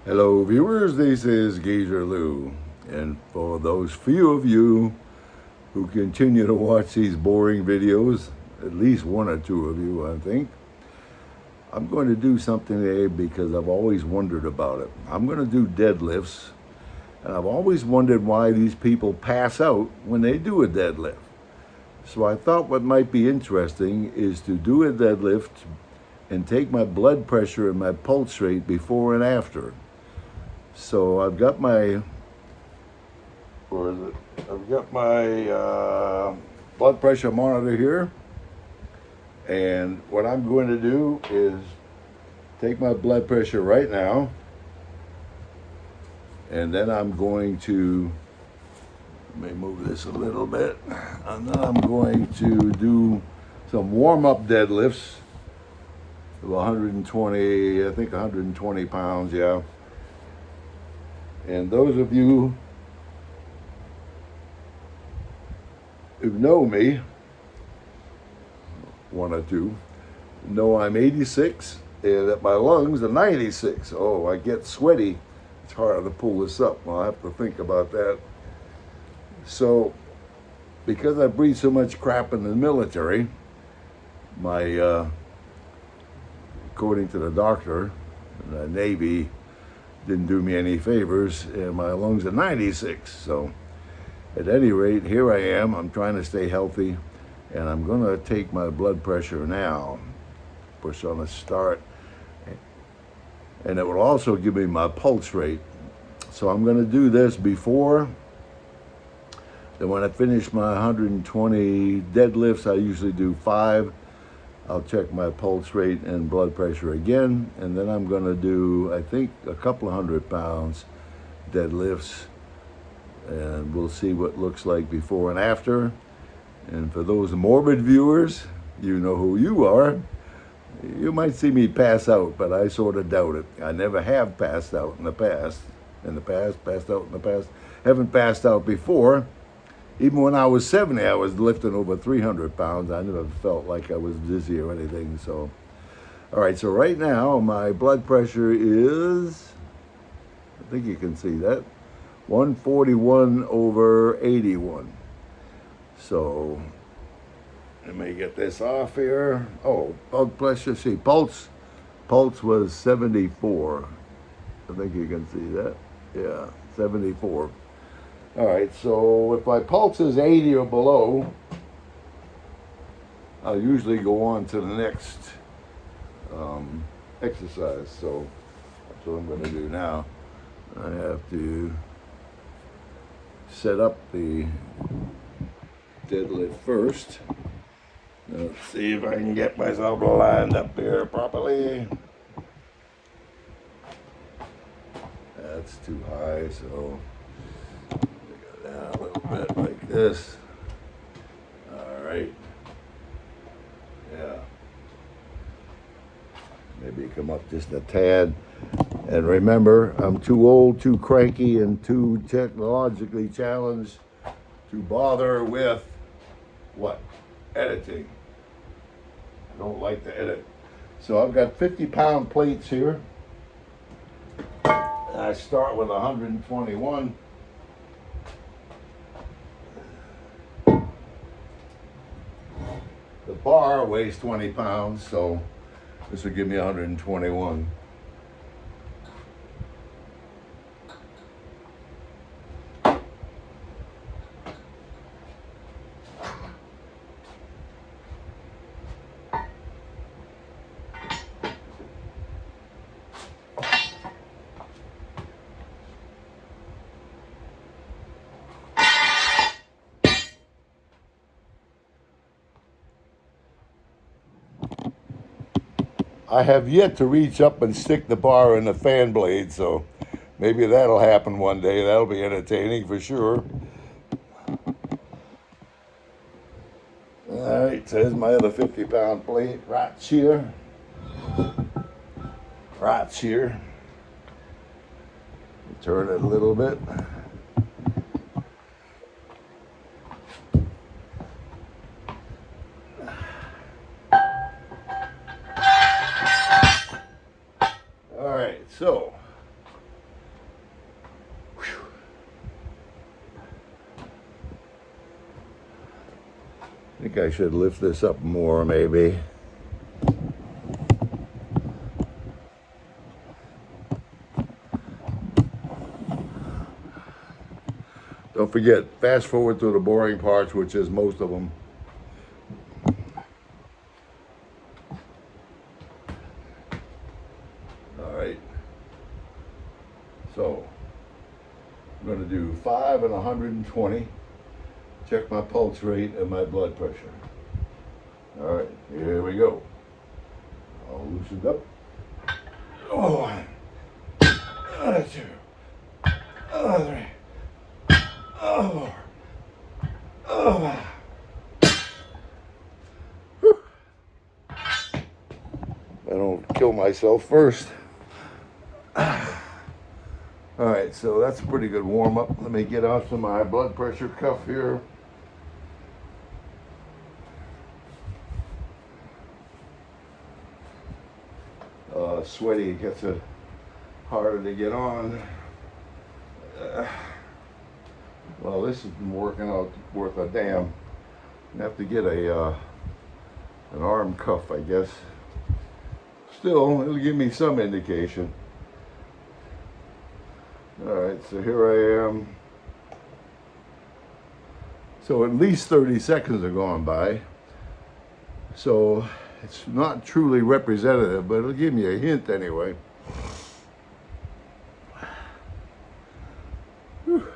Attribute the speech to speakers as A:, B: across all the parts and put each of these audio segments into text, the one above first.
A: Hello viewers, this is Geezer Lou, and for those few of you who continue to watch these boring videos, at least one or two of you I think, I'm going to do something today because I've always wondered about it. I'm going to do deadlifts, and I've always wondered why these people pass out when they do a deadlift. So I thought what might be interesting is to do a deadlift and take my blood pressure and my pulse rate before and after. So I've got my, where is it? I've got my blood pressure monitor here, and what I'm going to do is take my blood pressure right now, and then I'm going to, let me move this a little bit, and then I'm going to do some warm-up deadlifts of 120, I think 120 pounds, yeah. And those of you who know me, one or two, know I'm 86 and that my lungs are 96. Oh, I get sweaty. It's hard to pull this up. I'll have to think about that. So, because I breathe so much crap in the military, my, according to the doctor, the Navy didn't do me any favors, and my lungs are 96. So at any rate, here I am. I'm trying to stay healthy, and I'm going to take my blood pressure now. Push on the start, and it will also give me my pulse rate. So I'm going to do this before. Then when I finish my 120 deadlifts, I usually do 5. I'll check my pulse rate and blood pressure again, and then I'm going to do, I think, a couple of 100 pounds deadlifts, and we'll see what it looks like before and after. And for those morbid viewers, you know who you are. You might see me pass out, but I sort of doubt it. I never have passed out in the past. Passed out in the past. Haven't passed out before. Even when I was 70, I was lifting over 300 pounds. I never felt like I was dizzy or anything. So, all right, so right now my blood pressure is, I think you can see that, 141/81. So, let me get this off here. Oh, blood pressure, see, pulse was 74. I think you can see that. Yeah, 74. All right, so if my pulse is 80 or below, I'll usually go on to the next exercise. So that's what I'm going to do now. I have to set up the deadlift first. Let's see if I can get myself lined up here properly. That's too high, so down a little bit like this. All right. Yeah. Maybe come up just a tad. And remember, I'm too old, too cranky, and too technologically challenged to bother with what? Editing. I don't like to edit. So I've got 50-pound plates here. I start with 121. The bar weighs 20 pounds, so this will give me 121. I have yet to reach up and stick the bar in the fan blade, so maybe that'll happen one day. That'll be entertaining for sure. All right, so here's my other 50-pound plate right here. Right here. Turn it a little bit. So think I should lift this up more, maybe. Don't forget, fast forward to the boring parts, which is most of them. All right. So, I'm going to do 5 and 120. Check my pulse rate and my blood pressure. All right, here we go. I'll loosen up. Oh, 1, 2, 3, 4, 5. I don't kill myself first. All right, so that's a pretty good warm up. Let me get out to my blood pressure cuff here. Sweaty, it gets it harder to get on. Well, this has been working out worth a damn. I have to get an arm cuff, I guess. Still, it'll give me some indication. All right, so here I am. So at least 30 seconds have gone by. So it's not truly representative, but it'll give me a hint anyway. Whew.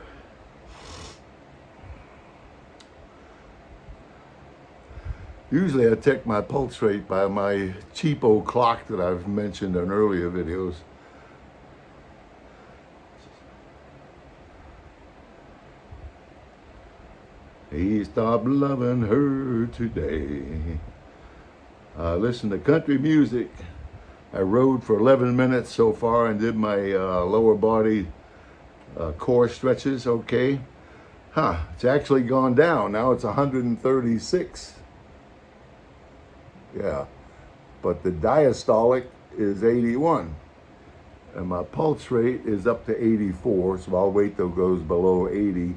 A: Usually I check my pulse rate by my cheapo clock that I've mentioned in earlier videos. He stopped loving her today. I listened to country music. I rode for 11 minutes so far and did my lower body core stretches, okay. It's actually gone down. Now it's 136. Yeah, but the diastolic is 81. And my pulse rate is up to 84, so I'll wait till it goes below 80.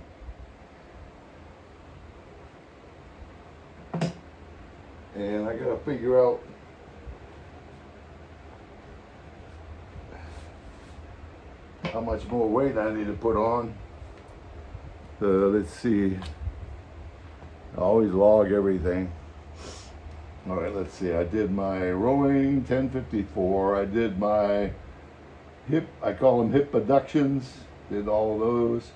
A: And I gotta figure out how much more weight I need to put on. Let's see. I always log everything. All right, let's see. I did my rowing 1054. I did my hip, I call them hip abductions. Did all those.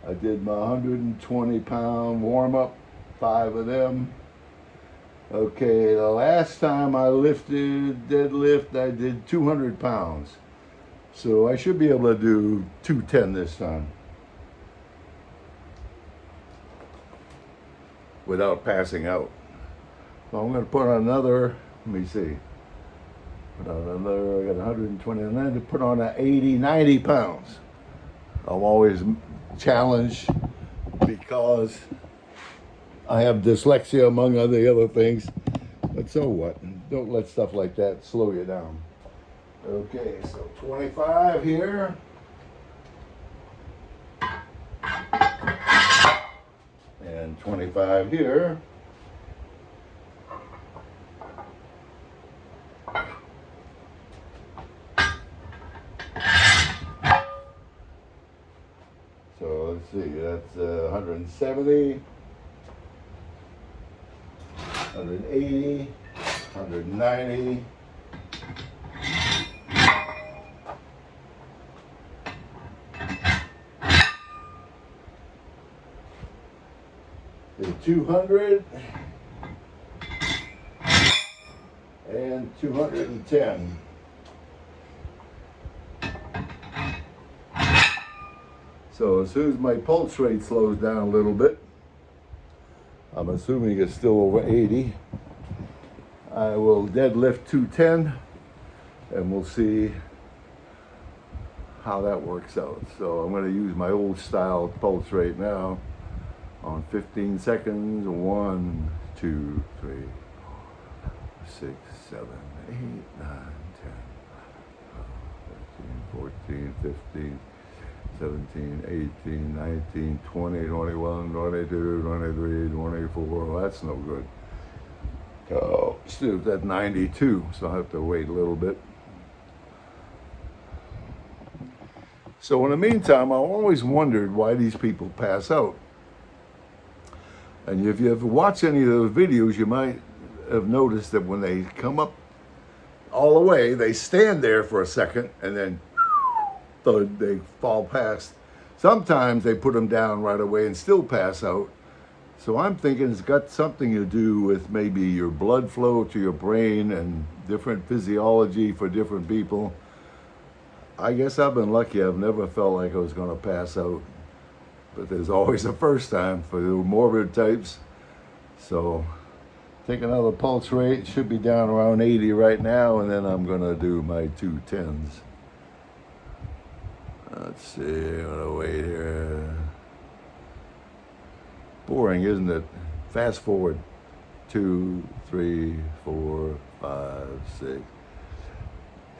A: I did my 120-pound warm-up, 5 of them. Okay, the last time I lifted deadlift, I did 200 pounds. So I should be able to do 210 this time. Without passing out. So I'm going to put on another, let me see. Put on another, I got 120, and then to put on 80, 90 pounds. I'm always challenged because I have dyslexia among the other things, but so what? Don't let stuff like that slow you down. Okay, so 25 here. And 25 here. So let's see, that's 170. 180, 190, the 200, and 210. So as soon as my pulse rate slows down a little bit, I'm assuming it's still over 80. I will deadlift 210 and we'll see how that works out. So I'm going to use my old style pulse rate now on 15 seconds. 1, 2, 3, 4, 6, 7, 8, 9, 10, 12, 13, 14, 15, 17, 18, 19, 20, 21, 22, 23, 24. Well, that's no good. Oh, still at 92, so I'll have to wait a little bit. So in the meantime, I always wondered why these people pass out. And if you ever watch any of those videos, you might have noticed that when they come up all the way, they stand there for a second and then thud, they fall past. Sometimes they put them down right away and still pass out. So I'm thinking it's got something to do with maybe your blood flow to your brain and different physiology for different people. I guess I've been lucky. I've never felt like I was going to pass out. But there's always a first time for the morbid types. So take another pulse rate. Should be down around 80 right now, and then I'm going to do my 210s. Let's see, I'm going to wait here. Boring, isn't it? Fast forward. 2, 3, 4, 5, 6,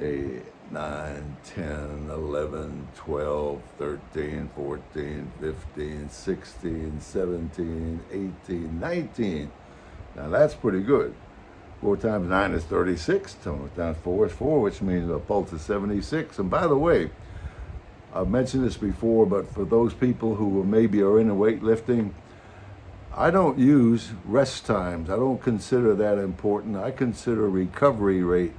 A: 8, 9, 10, 11, 12, 13, 14, 15, 16, 17, 18, 19. Now that's pretty good. 4 times 9 is 36. Times 4 is 4, which means a pulse is 76. And by the way, I've mentioned this before, but for those people who maybe are into weightlifting, I don't use rest times. I don't consider that important. I consider recovery rate.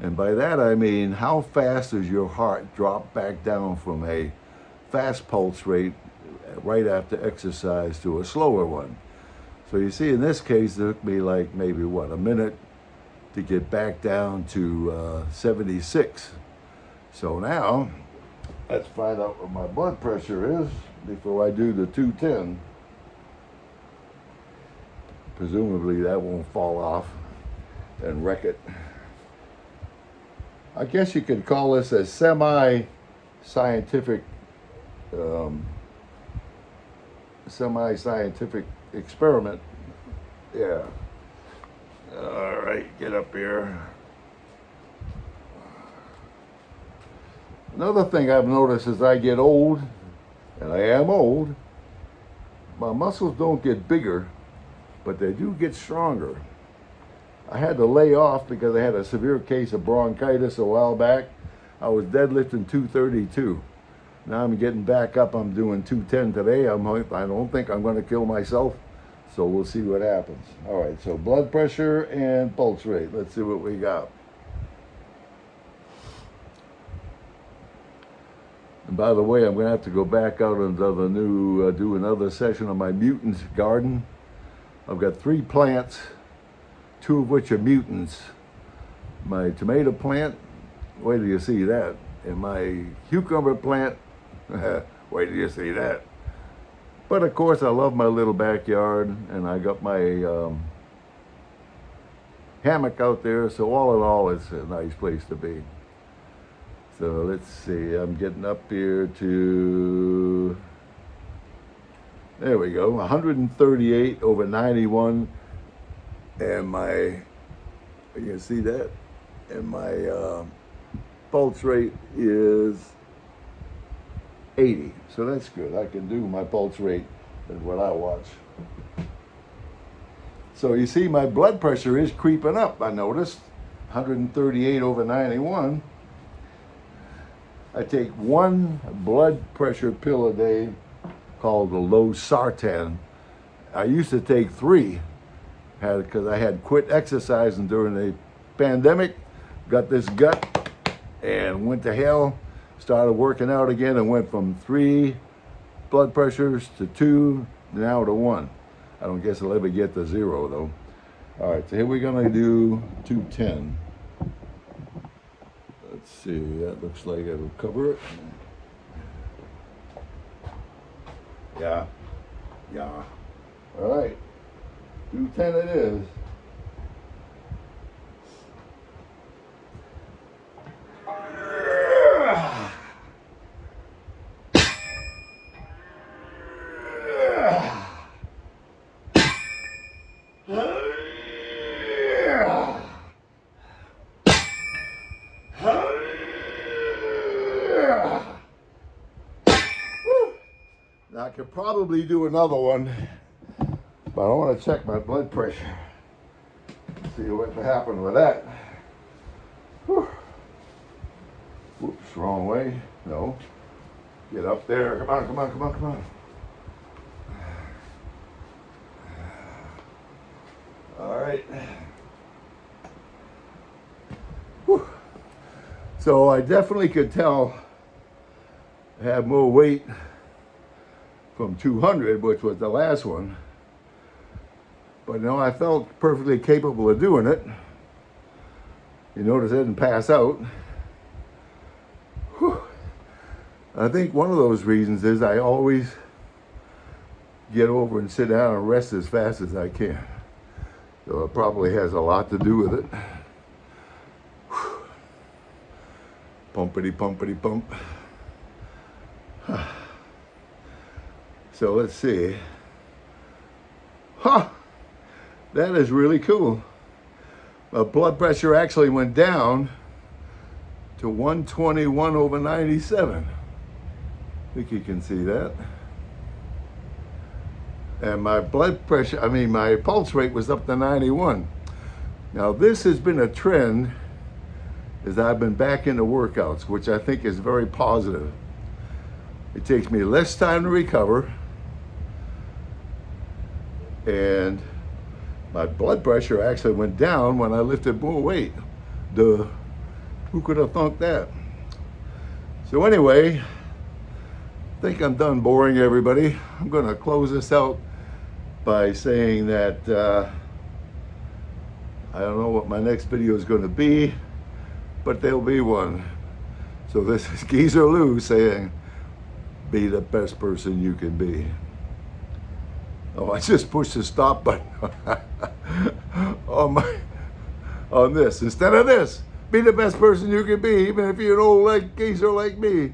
A: And by that I mean, how fast does your heart drop back down from a fast pulse rate right after exercise to a slower one? So you see, in this case, it took me like maybe, a minute to get back down to 76. So now, let's find out what my blood pressure is before I do the 210. Presumably that won't fall off and wreck it. I guess you could call this a semi-scientific experiment. Yeah. All right, get up here. Another thing I've noticed as I get old, and I am old, my muscles don't get bigger, but they do get stronger. I had to lay off because I had a severe case of bronchitis a while back. I was deadlifting 232. Now I'm getting back up. I'm doing 210 today. I don't think I'm going to kill myself, so we'll see what happens. All right, so blood pressure and pulse rate. Let's see what we got. And by the way, I'm going to have to go back out into the new, do another session of my mutants garden. I've got 3 plants, 2 of which are mutants. My tomato plant, wait till you see that. And my cucumber plant, wait till you see that. But of course, I love my little backyard, and I got my hammock out there, so all in all, it's a nice place to be. So let's see, I'm getting up here to, there we go, 138 over 91. And my, you can see that, and my pulse rate is 80. So that's good. I can do my pulse rate is what I watch. So you see my blood pressure is creeping up, I noticed. 138 over 91. I take 1 blood pressure pill a day called the losartan. I used to take 3 because I had quit exercising during the pandemic, got this gut and went to hell, started working out again and went from 3 blood pressures to 2, now to 1. I don't guess I'll ever get to 0 though. All right, so here we're gonna do 210. Let's see, that looks like it'll cover it. Yeah. All right, 210 it is. I could probably do another one, but I want to check my blood pressure. See what happened with that. Whew. Whoops, wrong way. No. Get up there. Come on, come on, come on, come on. All right. Whew. So I definitely could tell I had more weight from 200, which was the last one. But no, I felt perfectly capable of doing it. You notice I didn't pass out. Whew. I think one of those reasons is I always get over and sit down and rest as fast as I can. So it probably has a lot to do with it. Whew. Pumpity, pumpity, pump. So let's see. Huh! That is really cool. My blood pressure actually went down to 121/97. I think you can see that. And my blood pressure, my pulse rate was up to 91. Now this has been a trend as I've been back into workouts, which I think is very positive. It takes me less time to recover, and my blood pressure actually went down when I lifted more weight. Duh. Who could have thunk that? So anyway, I think I'm done boring everybody. I'm going to close this out by saying that I don't know what my next video is going to be, but there'll be one. So this is Geezer Lou saying, be the best person you can be. Oh, I just pushed the stop button on this. Instead of this, be the best person you can be, even if you're an old geezer like me.